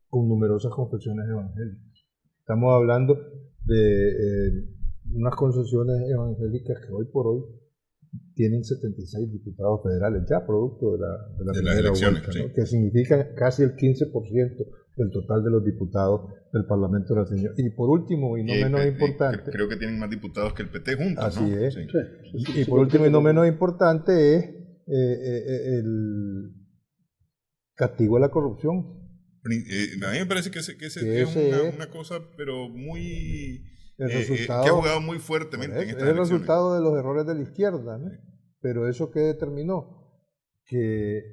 con numerosas confesiones evangélicas. Estamos hablando de unas concesiones evangélicas que hoy por hoy tienen 76 diputados federales, ya producto de la primera elecciones, vuelta, sí. ¿no? Que significa casi el 15% del total de los diputados del Parlamento brasileño. Y por último, y no menos importante... Creo que tienen más diputados que el PT juntos, así ¿no? es. Sí. Y por último, y no menos importante, es el castigo a la corrupción. A mí me parece que ese ese es una cosa, pero muy... El resultado, que ha jugado muy fuertemente en estas es el elecciones. resultado de los errores de la izquierda, ¿no? Pero eso que determinó que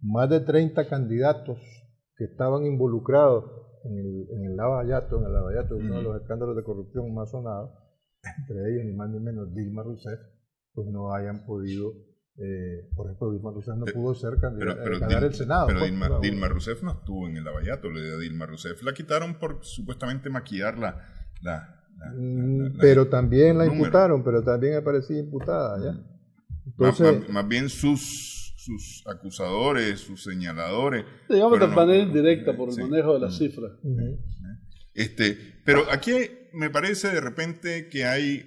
más de 30 candidatos que estaban involucrados en el lavallato, uno de los escándalos de corrupción más sonados, entre ellos ni más ni menos Dilma Rousseff, pues no hayan podido, por ejemplo, Dilma Rousseff no pudo ser candidata a ganar el Senado. Pero pues, Dilma Rousseff no estuvo en el lavallato, a Dilma Rousseff la quitaron por supuestamente maquillar pero también la número. imputaron, pero también aparecía imputada, ¿ya? Entonces, más bien sus acusadores, sus señaladores. Digamos de no, manera indirecta por el sí. manejo de las cifras. Pero aquí me parece de repente que hay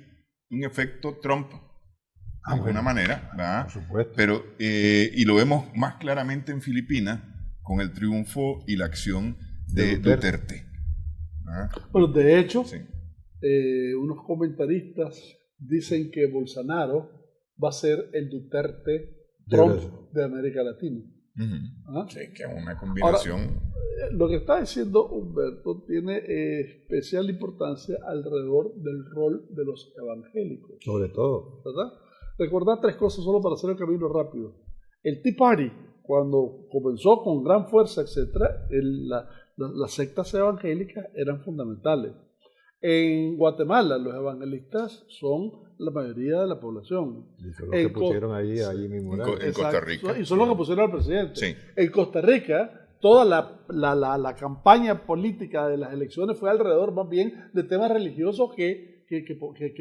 un efecto Trump, de alguna manera, ¿verdad? por supuesto. Pero, y lo vemos más claramente en Filipinas con el triunfo y la acción de Duterte. ¿Verdad? Bueno, de hecho, Sí. unos comentaristas dicen que Bolsonaro va a ser el Duterte Trump de América Latina. Uh-huh. ¿Ah? Sí, que es una combinación. Ahora, lo que está diciendo Humberto tiene especial importancia alrededor del rol de los evangélicos. Sobre todo. ¿Verdad? Recordad tres cosas solo para hacer el camino rápido. El Tea Party, cuando comenzó con gran fuerza, etc., las sectas evangélicas eran fundamentales. En Guatemala, los evangelistas son la mayoría de la población. Y son los que pusieron ahí a Jimmy Morales. En Costa Rica. Y son los que pusieron al presidente. Sí. En Costa Rica, toda la campaña política de las elecciones fue alrededor más bien de temas religiosos que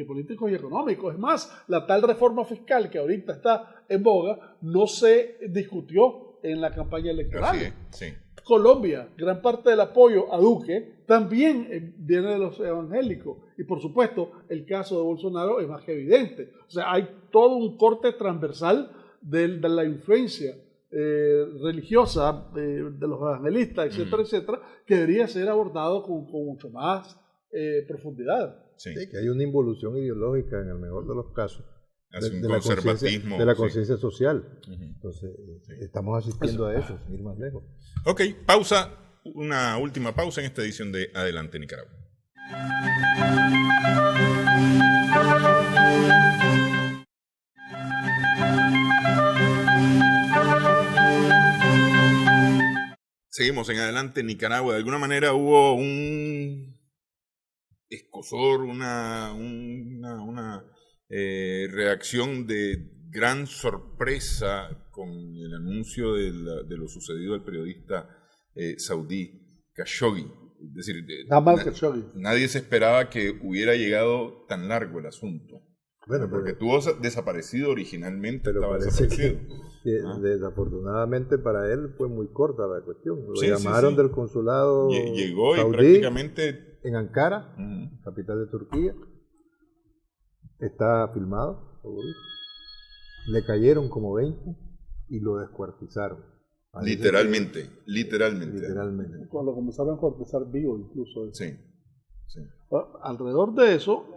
políticos y económicos. Es más, la tal reforma fiscal que ahorita está en boga no se discutió en la campaña electoral. Así es, sí. Colombia, gran parte del apoyo a Duque también viene de los evangélicos. Y por supuesto, el caso de Bolsonaro es más que evidente. O sea, hay todo un corte transversal de la influencia religiosa de los evangelistas, etcétera, etcétera, que debería ser abordado con mucho más profundidad. Sí. Sí, que hay una involución ideológica en el mejor de los casos. Hace un de conservatismo. De la conciencia social. Uh-huh. Entonces, estamos asistiendo a eso, sin ir más lejos. Ok, pausa. Una última pausa en esta edición de Adelante Nicaragua. Seguimos en Adelante Nicaragua. De alguna manera hubo un escozor, una reacción de gran sorpresa con el anuncio de lo sucedido al periodista saudí Khashoggi. Es decir, nadie se esperaba que hubiera llegado tan largo el asunto. Bueno, porque tuvo desaparecido originalmente, pero estaba parece desaparecido. que desafortunadamente para él fue muy corta la cuestión. Lo Sí, llamaron sí. del consulado Llegó saudí y prácticamente... en Ankara, Uh-huh. capital de Turquía. Está filmado. Le cayeron como 20 y lo descuartizaron. Literalmente. Cuando comenzaron a cortezar vivo incluso. Sí. Sí. Alrededor de eso,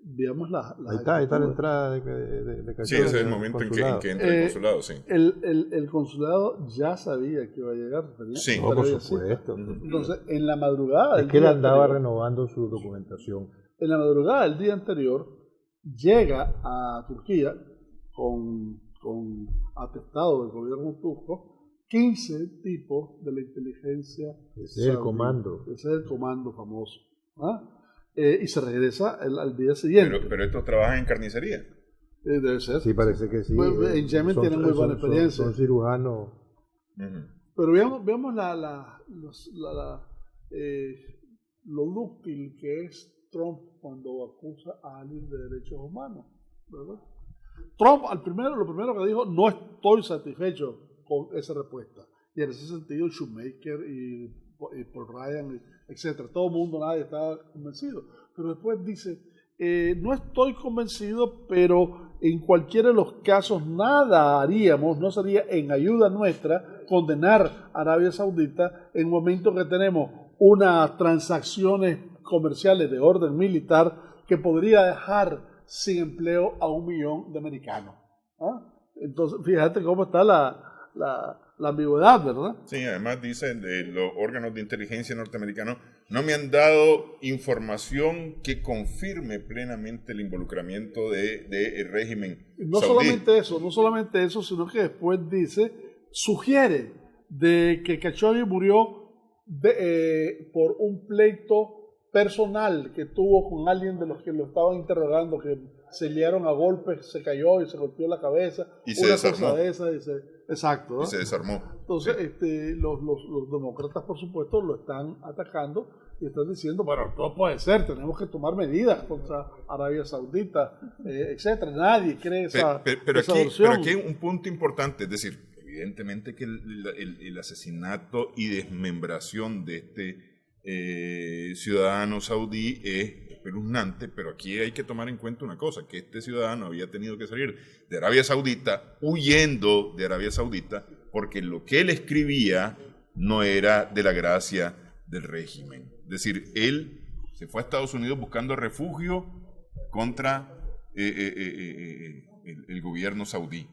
veamos ahí está la entrada de Sí, ese es el momento en que entra el consulado, sí. El consulado ya sabía que iba a llegar. Sí. No, por supuesto. Entonces, en la madrugada... Es que él andaba renovando su documentación. En la madrugada del día anterior, llega a Turquía con atestado del gobierno turco 15 tipos de la inteligencia. Ese es el comando. Ese es el comando famoso. Y se regresa al día siguiente. Pero estos trabajan en carnicería. Debe ser. Sí, parece que sí. Pues, en Yemen tienen muy buena experiencia. Son cirujanos. Uh-huh. Pero veamos lo dúctil que es Trump cuando acusa a alguien de derechos humanos, ¿verdad? Trump lo primero que dijo, no estoy satisfecho con esa respuesta. Y en ese sentido, Shoemaker y Paul Ryan, etcétera, todo el mundo, nadie estaba convencido. Pero después dice, no estoy convencido, pero en cualquiera de los casos nada haríamos, no sería en ayuda nuestra condenar a Arabia Saudita en el momento que tenemos unas transacciones comerciales de orden militar que podría dejar sin empleo a 1 millón de americanos. ¿Ah? Entonces, fíjate cómo está la ambigüedad, ¿verdad? Sí, además dicen de los órganos de inteligencia norteamericanos, no me han dado información que confirme plenamente el involucramiento del régimen No saudí. no solamente eso, sino que después sugiere de que Khashoggi murió por un pleito personal que tuvo con alguien de los que lo estaban interrogando, que se liaron a golpes, se cayó y se golpeó la cabeza, y se desarmó. Exacto, ¿no? Y se desarmó. Entonces, los demócratas, por supuesto, lo están atacando y están diciendo, bueno, todo puede ser, tenemos que tomar medidas contra Arabia Saudita, etcétera. Nadie cree esa versión. Pero aquí hay un punto importante, es decir, evidentemente que el asesinato y desmembración de este ciudadano saudí es espeluznante, pero aquí hay que tomar en cuenta una cosa, que este ciudadano había tenido que salir de Arabia Saudita, huyendo de Arabia Saudita, porque lo que él escribía no era de la gracia del régimen. Es decir, él se fue a Estados Unidos buscando refugio contra el gobierno saudí.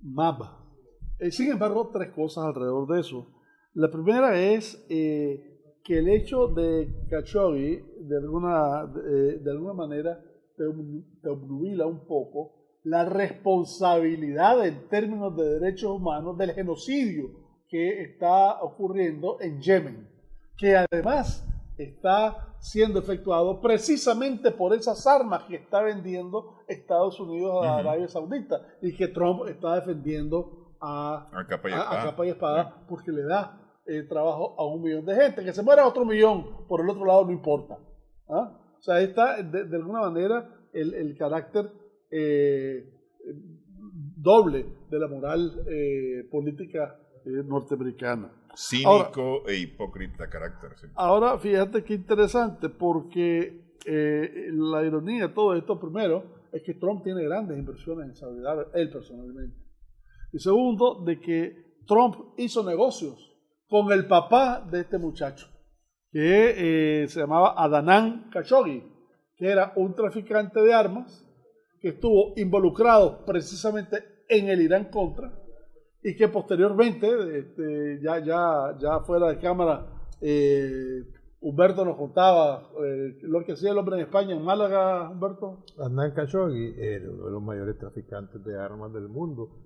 MAB. Sin embargo, 3 cosas alrededor de eso. La primera es que el hecho de Khashoggi de alguna manera te obnubila un poco la responsabilidad en términos de derechos humanos del genocidio que está ocurriendo en Yemen, que además está siendo efectuado precisamente por esas armas que está vendiendo Estados Unidos a Arabia Saudita y que Trump está defendiendo a capa y espada porque le da trabajo a 1 millón de gente. Que se muera otro millón por el otro lado no importa. ¿Ah? O sea, está de alguna manera el carácter doble de la moral política norteamericana. Cínico e hipócrita carácter. Sí. Ahora, fíjate qué interesante, porque la ironía de todo esto, primero, es que Trump tiene grandes inversiones en Saudi Arabia, él personalmente. Y segundo, de que Trump hizo negocios con el papá de este muchacho, que se llamaba Adnan Khashoggi, que era un traficante de armas que estuvo involucrado precisamente en el Irán Contra y que posteriormente, ya fuera de cámara, Humberto nos contaba lo que hacía el hombre en España, en Málaga, Humberto. Adnan Khashoggi era uno de los mayores traficantes de armas del mundo.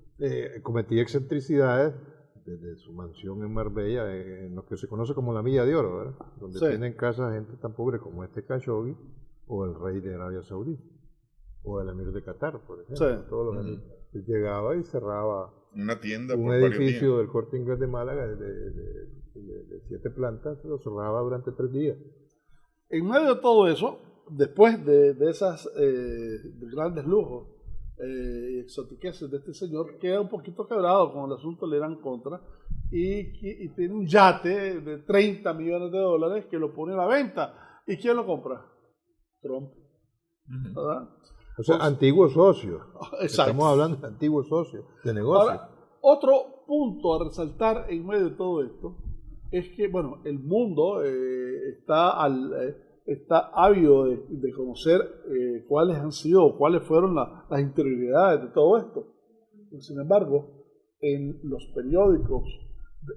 Cometía excentricidades desde su mansión en Marbella, en lo que se conoce como la Milla de Oro, ¿verdad? Donde tienen casa gente tan pobre como este Khashoggi o el rey de Arabia Saudí o el emir de Qatar, por ejemplo. Todos los Él llegaba y cerraba una tienda un edificio del Corte Inglés de Málaga de 7 plantas, lo cerraba durante 3 días. En medio de todo eso, después de esas de grandes lujos y exotiqueces de este señor, queda un poquito quebrado con el asunto del Irán Contra y tiene un yate de 30 millones de dólares que lo pone a la venta. ¿Y quién lo compra? Trump. ¿Verdad? O sea, antiguos socios. Exacto. Estamos hablando de antiguos socios de negocio. Ahora, otro punto a resaltar en medio de todo esto es que, bueno, el mundo está ávido de conocer cuáles han sido o cuáles fueron las interioridades de todo esto. Sin embargo, en los periódicos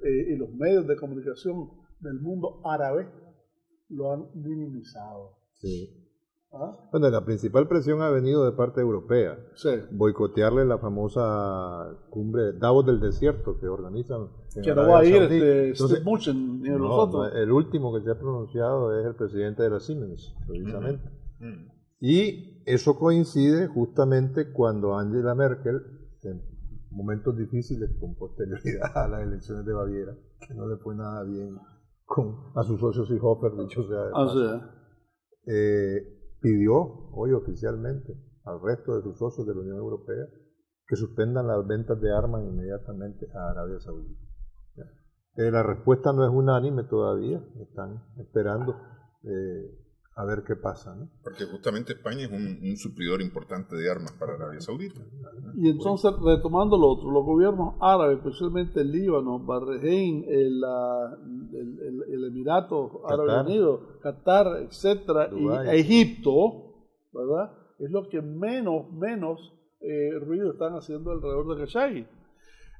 y los medios de comunicación del mundo árabe lo han minimizado. Sí. Bueno, la principal presión ha venido de parte europea. Sí. Boicotearle la famosa cumbre Davos del Desierto que organizan. Que no va a ir Steve Mnuchin ni los otros. El último que se ha pronunciado es el presidente de la Siemens, precisamente. Y eso coincide justamente cuando Angela Merkel, en momentos difíciles con posterioridad a las elecciones de Baviera, que no le fue nada bien a sus socios Seehofer, dicho sea de paso, pidió hoy oficialmente al resto de sus socios de la Unión Europea que suspendan las ventas de armas inmediatamente a Arabia Saudí. La respuesta no es unánime todavía, están esperando a ver qué pasa, ¿no? Porque justamente España es un suplidor importante de armas para Arabia Saudita. Y entonces, retomando lo otro, los gobiernos árabes, especialmente el Líbano, Bahrein, el Emirato Árabe Unido, Qatar, etcétera, y Egipto, ¿verdad? Es lo que menos ruido están haciendo alrededor de Khashoggi.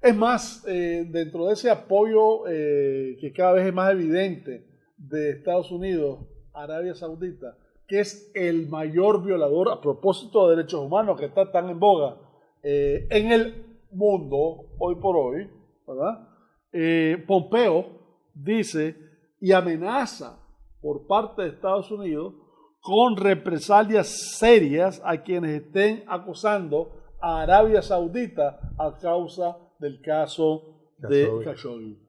Es más, dentro de ese apoyo que cada vez es más evidente de Estados Unidos, Arabia Saudita, que es el mayor violador a propósito de derechos humanos que está tan en boga en el mundo hoy por hoy, ¿verdad? Pompeo dice y amenaza por parte de Estados Unidos con represalias serias a quienes estén acusando a Arabia Saudita a causa del caso de Khashoggi.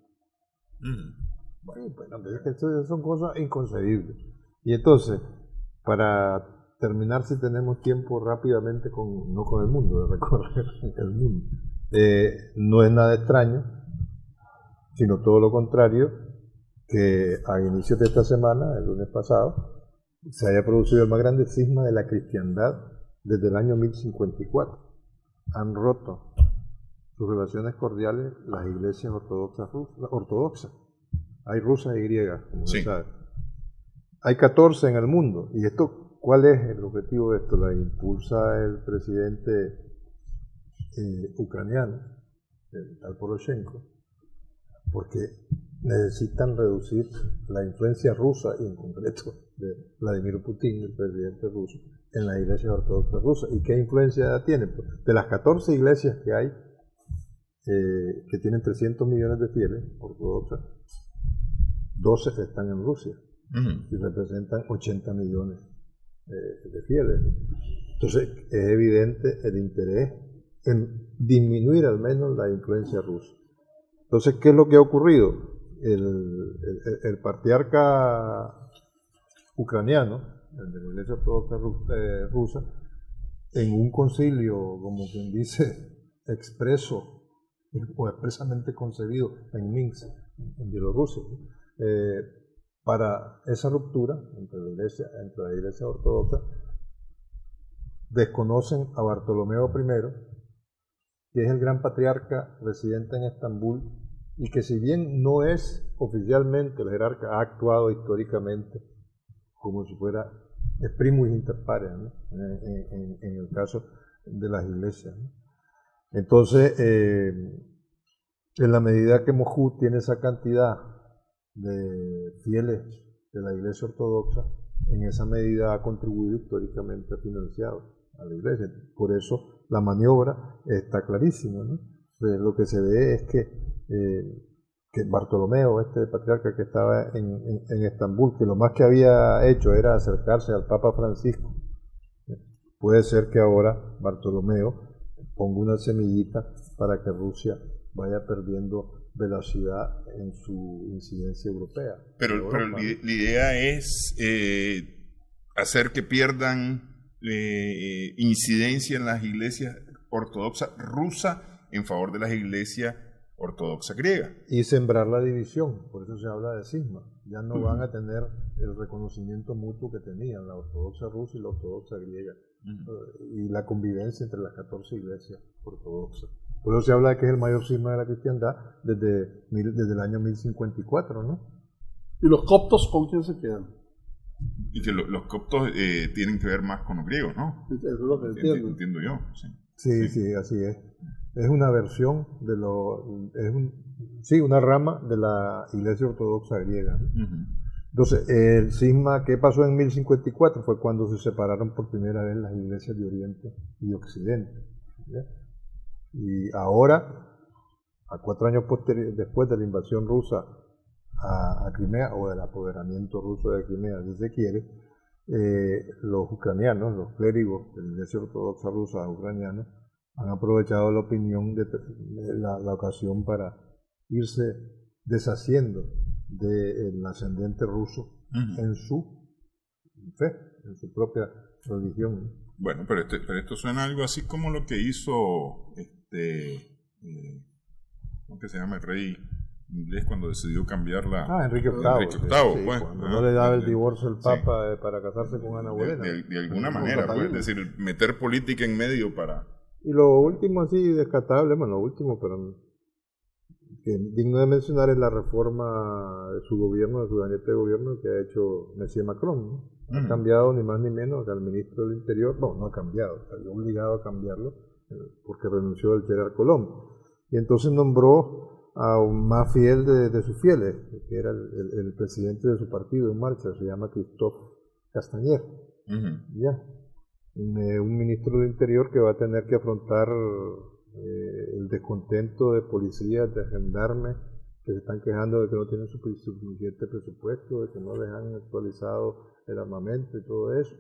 Bueno, es que estas son cosas inconcebibles. Y entonces, para terminar, si tenemos tiempo rápidamente, no con el mundo, de recorrer el mundo, no es nada extraño, sino todo lo contrario, que a inicios de esta semana, el lunes pasado, se haya producido el más grande cisma de la cristiandad desde el año 1054. Han roto sus relaciones cordiales las iglesias ortodoxas. Hay rusas y griegas, como se sabe. Hay 14 en el mundo. ¿Y esto cuál es el objetivo de esto? La impulsa el presidente ucraniano, el tal Poroshenko, porque necesitan reducir la influencia rusa, y en concreto de Vladimir Putin, el presidente ruso, en las iglesias ortodoxas rusas. ¿Y qué influencia tiene? Pues, de las 14 iglesias que hay, que tienen 300 millones de fieles ortodoxas, 12 están en Rusia y representan 80 millones de fieles. Entonces es evidente el interés en disminuir al menos la influencia rusa. Entonces, ¿qué es lo que ha ocurrido? El patriarca ucraniano, el de la Iglesia Ortodoxa rusa, en un concilio, como quien dice, expreso o expresamente concebido en Minsk, en Bielorrusia, para esa ruptura entre la Iglesia Ortodoxa, desconocen a Bartolomeo I, que es el gran patriarca residente en Estambul, y que si bien no es oficialmente el jerarca, ha actuado históricamente como si fuera el primus inter pares, ¿no? en el caso de las iglesias, ¿no? Entonces, en la medida que Moscú tiene esa cantidad de fieles de la Iglesia Ortodoxa, en esa medida ha contribuido históricamente a financiar a la Iglesia. Por eso la maniobra está clarísima, ¿no? Lo que se ve es que Bartolomeo, este patriarca que estaba en Estambul, que lo más que había hecho era acercarse al Papa Francisco, puede ser que ahora Bartolomeo ponga una semillita para que Rusia vaya perdiendo velocidad en su incidencia europea. Pero la idea es hacer que pierdan incidencia en las iglesias ortodoxas rusas en favor de las iglesias ortodoxas griegas. Y sembrar la división, por eso se habla de cisma. Ya no van a tener el reconocimiento mutuo que tenían la ortodoxa rusa y la ortodoxa griega, y la convivencia entre las 14 iglesias ortodoxas. Por eso se habla de que es el mayor cisma de la cristiandad desde el año 1054, ¿no? ¿Y los coptos con quién se quedan? Y que los coptos tienen que ver más con los griegos, ¿no? Eso es lo que entiendo yo. Sí, así es. Es una versión una rama de la Iglesia Ortodoxa griega, ¿no? Entonces, el cisma que pasó en 1054 fue cuando se separaron por primera vez las iglesias de Oriente y Occidente, ¿ya? Y ahora, a 4 años después de la invasión rusa a Crimea, o del apoderamiento ruso de Crimea, si se quiere, los ucranianos, los clérigos de la Iglesia Ortodoxa rusa ucraniana, han aprovechado la opinión de la ocasión para irse deshaciendo del ascendente ruso en su fe, en su propia religión. Bueno, pero esto suena algo así como lo que hizo ¿cómo que se llama el rey inglés cuando decidió cambiar la... Enrique VIII. Enrique VIII, sí, pues. Cuando no le daba el divorcio al Papa para casarse con Ana Bolena. De alguna manera, pues, es decir, meter política en medio para... Y lo último así descatable, bueno, lo último, pero que digno de mencionar es la reforma de su gobierno, de su gabinete de gobierno que ha hecho Monsieur Macron, ¿no? Ha cambiado ni más ni menos que al ministro del Interior, no ha cambiado, salió obligado a cambiarlo porque renunció del Gerard Collomb. Y entonces nombró a un más fiel de sus fieles, que era el presidente de su partido en marcha, se llama Christophe Castaner. Ya. Un ministro del Interior que va a tener que afrontar el descontento de policías, de gendarmes, que se están quejando de que no tienen suficiente presupuesto, de que no les han actualizado el armamento y todo eso.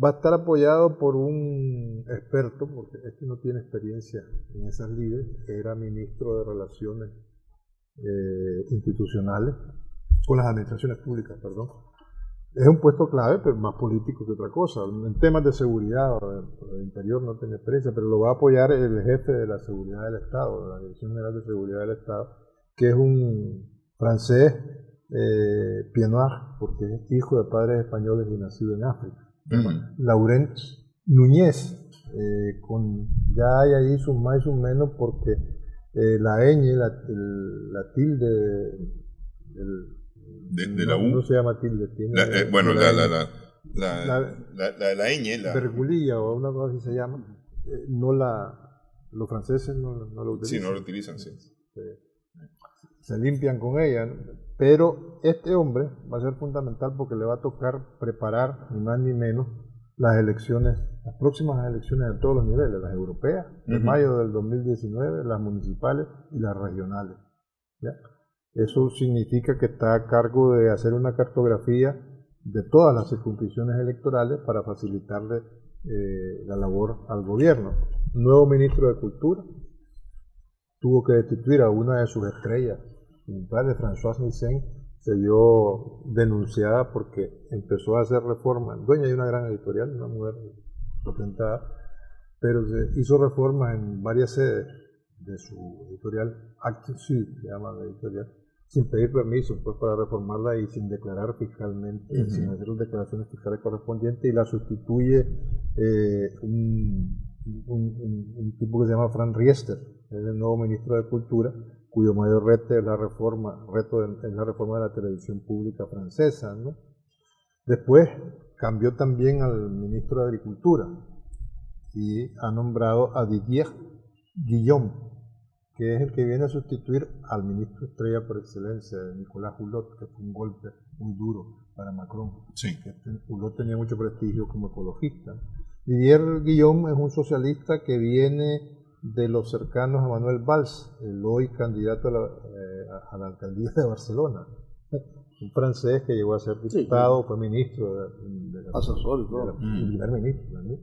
Va a estar apoyado por un experto, porque este no tiene experiencia en esas lides, que era ministro de Relaciones Institucionales, con las administraciones públicas, perdón. Es un puesto clave, pero más político que otra cosa. En temas de seguridad o de interior no tiene experiencia, pero lo va a apoyar el jefe de la seguridad del Estado, de la Dirección General de Seguridad del Estado, que es un francés, pied noir, porque es hijo de padres españoles y nacido en África. Laurent Núñez, ya hay ahí sus más y sus menos, porque la ñ, la tilde, de la U. No se llama tilde, tiene... la ñ, la... Vergulilla o una cosa así se llama. Los franceses no lo utilizan. Sí, no lo utilizan, sí. Se limpian con ella, ¿no? Pero este hombre va a ser fundamental porque le va a tocar preparar, ni más ni menos, las próximas elecciones de todos los niveles, las europeas, en mayo del 2019, las municipales y las regionales. ¿Ya? Eso significa que está a cargo de hacer una cartografía de todas las circunscripciones electorales para facilitarle la labor al gobierno. Nuevo ministro de Cultura tuvo que destituir a una de sus estrellas, de Françoise Nissen, se vio denunciada porque empezó a hacer reformas, dueña de una gran editorial, una mujer potentada, pero hizo reformas en varias sedes de su editorial, Actes Sud, se llama la editorial, sin pedir permiso, pues, para reformarla y sin declarar fiscalmente, sin hacer las declaraciones fiscales correspondientes, y la sustituye un tipo que se llama Frank Riester, es el nuevo ministro de Cultura, cuyo mayor reto es la reforma de la televisión pública francesa, ¿no? Después cambió también al ministro de Agricultura y ha nombrado a Didier Guillaume, que es el que viene a sustituir al ministro estrella por excelencia, Nicolas Hulot, que fue un golpe muy duro para Macron. Sí. Hulot tenía mucho prestigio como ecologista. Didier Guillaume es un socialista que viene de los cercanos a Manuel Valls, el hoy candidato a la alcaldía de Barcelona. Un francés que llegó a ser diputado, fue ministro asesor y todo. Primer ministro, ¿no?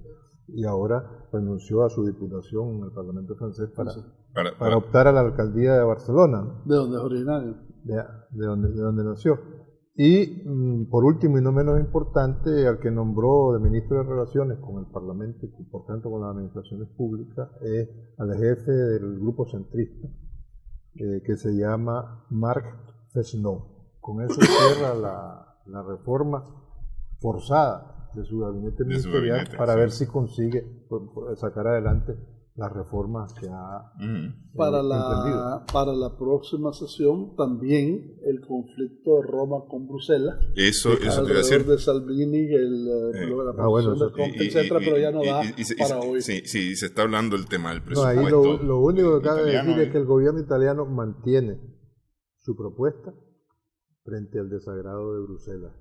Y ahora renunció a su diputación en el Parlamento francés para optar a la alcaldía de Barcelona, ¿no? De donde es originario. De donde nació. Y por último y no menos importante, al que nombró de ministro de Relaciones con el Parlamento y por tanto con las administraciones públicas, es al jefe del grupo centrista, que se llama Marc Fesneau. Con eso cierra la reforma forzada de su gabinete ministerial para ver si consigue sacar adelante las reformas que ha emprendido. Para la próxima sesión también el conflicto de Roma con Bruselas. Eso te iba a decir. De Salvini, la posición del Conte, etcétera, pero ya no da para hoy. Sí, se está hablando el tema del presupuesto. Ahí lo único que cabe decir es que el gobierno italiano mantiene su propuesta frente al desagrado de Bruselas.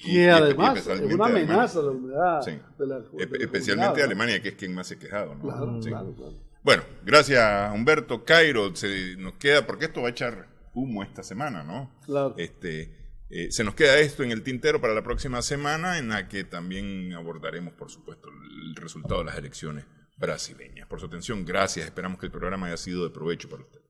Que además es una amenaza a la unidad. Sí. de Especialmente Alemania, que es quien más se ha quejado, ¿no? Claro, sí. claro. Bueno, gracias Humberto. Cairo, nos queda, porque esto va a echar humo esta semana, ¿no? Claro. Se nos queda esto en el tintero para la próxima semana, en la que también abordaremos, por supuesto, el resultado de las elecciones brasileñas. Por su atención, gracias. Esperamos que el programa haya sido de provecho para usted.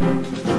Chao.